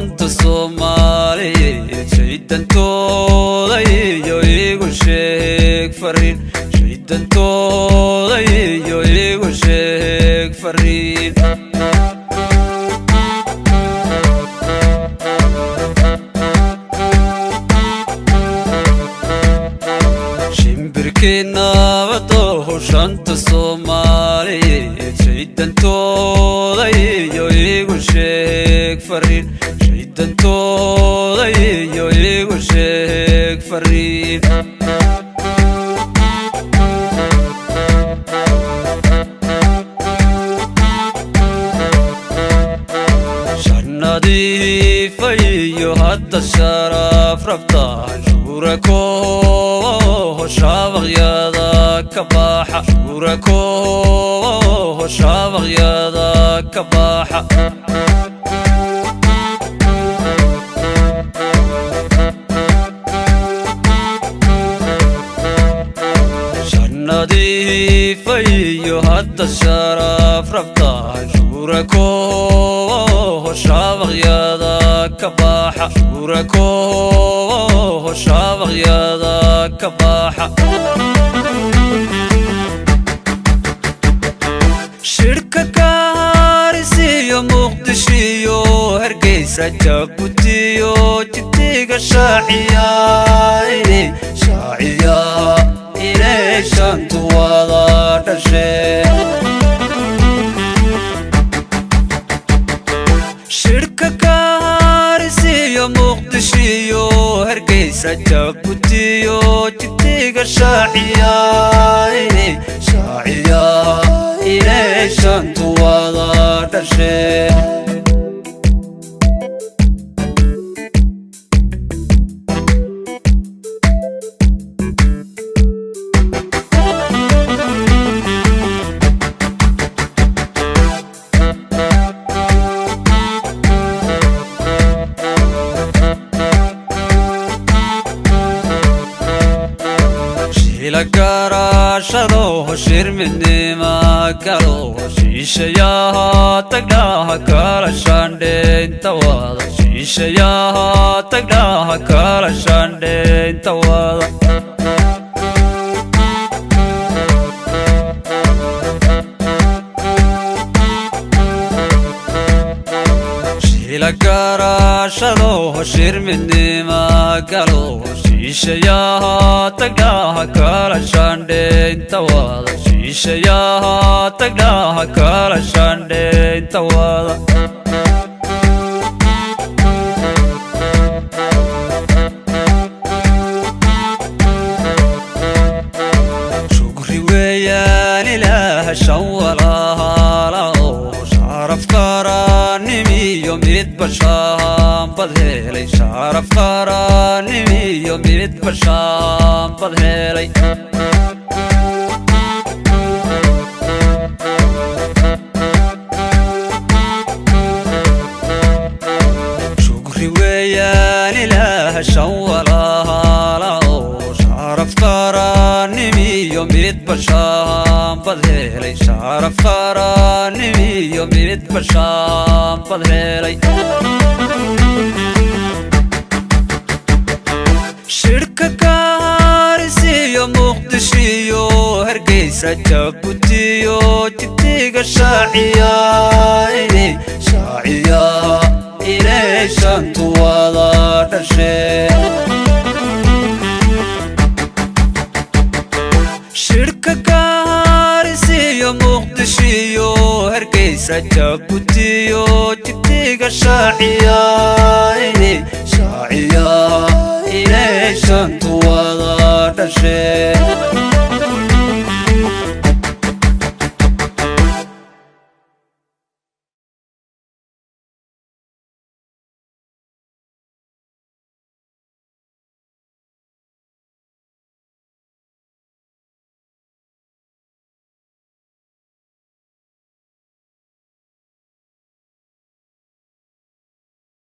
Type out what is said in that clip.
shanta Soomaaliyeed shaydantooda iyo igu sheeg fariin shaydantooda iyo igu sheeg fariin shimbirkiinabado shanta Soomaaliyeed shaydantooda iyo igu sheeg fariin shaydantooda iyo igu sheeg fariin nadiifa iyo hadda sharaf rabtaan shurakooho shabaqyada ka baxa shurakooho shabaqyada ka baxa nadiifa iyo hadda sharaf rabtaan shurakooho shabaqyada ka baxa shurakooho shabaqyada ka baxa shirka kaarisiyo muqdishiyo hargeysa jabutiyo jiddiga shaaciya inay shantu wada dhasheen shirka kaarisiyo muqdishiyo hargeysa jabutiyo jiddiga shaaciya inay shantu wada dhasheen garashado shirmidnima galo shishayaha tagnaha kala shandheynta wada shishayaha tagnaha kala shandheynta wada shila garashado shirmidnima galo shishayaha tagnaha kala shandheynta wada shishayaha tagnaha kala shandheynta wada shukri weeyaan ilaaha shan walaalaalo sharaf qaranimiyo midba shaambad helay sharaf qaranimiyo midba shaambad helay shukri weeyaan ilaaha shan walaalaalo sharaf qaranimiyo midba shaambad helay sharaf qaranimiyo midba shaambad helay shirka kaarisiyo muqdishiyo hargeysa jabutiyo jiddiga shaaciya inay shantu wada dhasheen shirka kaarisiyo muqdishiyo hargeysa jabutiyo jiddiga shaaciya inay shantu wada dhasheen